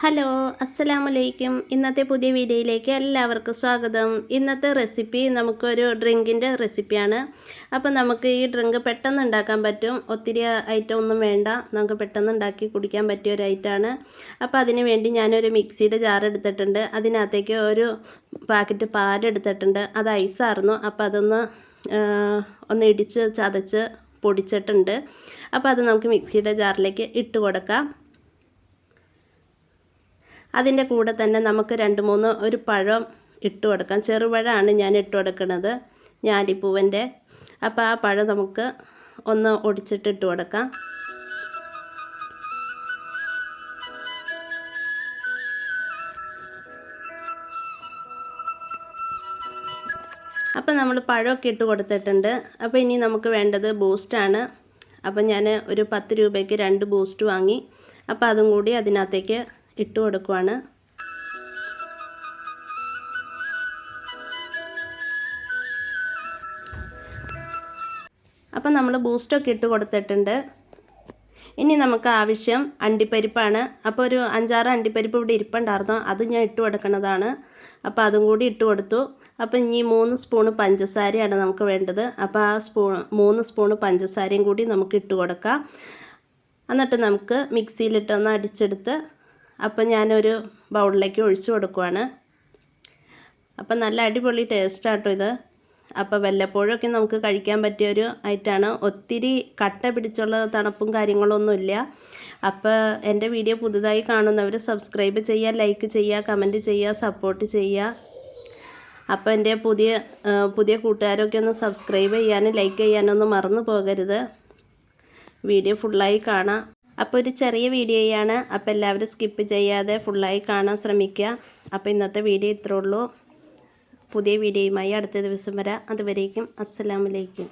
Hello അസ്സലാമലൈക്കും. ഇന്നത്തെ പുതിയ വീഡിയോയിലേക്ക് എല്ലാവർക്കും സ്വാഗതം. ഇന്നത്തെ റെസിപ്പി നമുക്കൊരു ഡ്രിങ്കിൻ്റെ റെസിപ്പിയാണ്. അപ്പോൾ നമുക്ക് ഈ ഡ്രിങ്ക് പെട്ടെന്ന് ഉണ്ടാക്കാൻ പറ്റും. ഒത്തിരി ഐറ്റം ഒന്നും വേണ്ട, നമുക്ക് പെട്ടെന്ന് ഉണ്ടാക്കി കുടിക്കാൻ പറ്റിയ ഒരു ഐറ്റമാണ്. അപ്പോൾ അതിന് വേണ്ടി ഞാനൊരു മിക്സിയുടെ ജാർ എടുത്തിട്ടുണ്ട്. അതിനകത്തേക്ക് ഒരു പാക്കറ്റ് പാലെടുത്തിട്ടുണ്ട്. അത് ഐസായിരുന്നു. അപ്പോൾ അതൊന്ന് ഇടിച്ച് ചതച്ച് പൊടിച്ചിട്ടുണ്ട്. അപ്പോൾ അത് നമുക്ക് മിക്സിയുടെ ജാറിലേക്ക് ഇട്ട് കൊടുക്കാം. അതിൻ്റെ കൂടെ തന്നെ നമുക്ക് ഒരു പഴം ഇട്ട് കൊടുക്കാം. ചെറുപഴമാണ് ഞാൻ ഇട്ട് കൊടുക്കുന്നത്, ഞാലിപ്പൂവൻ്റെ. അപ്പോൾ ആ പഴം നമുക്ക് ഒന്ന് ഒടിച്ചിട്ട് ഇട്ട് കൊടുക്കാം. അപ്പോൾ നമ്മൾ പഴമൊക്കെ ഇട്ട് കൊടുത്തിട്ടുണ്ട്. അപ്പോൾ ഇനി നമുക്ക് വേണ്ടത് ബൂസ്റ്റാണ്. അപ്പോൾ ഞാൻ ഒരു 10 രൂപയ്ക്ക് 2 ബൂസ്റ്റ് വാങ്ങി. അപ്പോൾ അതും കൂടി അതിനകത്തേക്ക് ഇട്ട് കൊടുക്കുവാണ്. അപ്പോൾ നമ്മൾ ബൂസ്റ്റൊക്കെ ഇട്ട് കൊടുത്തിട്ടുണ്ട്. ഇനി നമുക്ക് ആവശ്യം അണ്ടിപ്പരിപ്പാണ്. അപ്പോൾ ഒരു 5-6 അണ്ടിപ്പരിപ്പ് ഇവിടെ ഇരിപ്പുണ്ടായിരുന്നു, അത് ഞാൻ ഇട്ട് കൊടുക്കുന്നതാണ്. അപ്പോൾ അതും കൂടി ഇട്ട് കൊടുത്തു. അപ്പോൾ ഇനി 3 സ്പൂണ് പഞ്ചസാരയാണ് നമുക്ക് വേണ്ടത്. അപ്പോൾ ആ 3 സ്പൂണ് പഞ്ചസാരയും കൂടി നമുക്ക് ഇട്ട് കൊടുക്കാം. എന്നിട്ട് നമുക്ക് മിക്സിയിലിട്ടൊന്ന് അടിച്ചെടുത്ത് അപ്പോൾ ഞാനൊരു ബൗളിലേക്ക് ഒഴിച്ചു കൊടുക്കുവാണ്. അപ്പം നല്ല അടിപൊളി ടേസ്റ്റാട്ടോ ഇത്. അപ്പോൾ വല്ലപ്പോഴൊക്കെ നമുക്ക് കഴിക്കാൻ പറ്റിയൊരു ഐറ്റമാണ്. ഒത്തിരി കട്ട പിടിച്ചുള്ള തണുപ്പും കാര്യങ്ങളൊന്നുമില്ല. അപ്പോൾ എൻ്റെ വീഡിയോ പുതുതായി കാണുന്നവർ സബ്സ്ക്രൈബ് ചെയ്യുക, ലൈക്ക് ചെയ്യുക, കമൻറ്റ് ചെയ്യുക, സപ്പോർട്ട് ചെയ്യുക. അപ്പോൾ എൻ്റെ പുതിയ കൂട്ടുകാരൊക്കെ ഒന്ന് സബ്സ്ക്രൈബ് ചെയ്യാനും ലൈക്ക് ചെയ്യാനൊന്നും മറന്നു പോകരുത്. വീഡിയോ ഫുള്ളായി കാണാം. അപ്പോൾ ഒരു ചെറിയ വീഡിയോയാണ്. അപ്പോൾ എല്ലാവരും സ്കിപ്പ് ചെയ്യാതെ ഫുള്ളായി കാണാൻ ശ്രമിക്കുക. അപ്പോൾ ഇന്നത്തെ വീഡിയോ ഇത്രേ ഉള്ളൂ. പുതിയ വീഡിയോയുമായി അടുത്ത ദിവസം വരാം. അതുവരേക്കും അസ്സലാമലൈക്കും.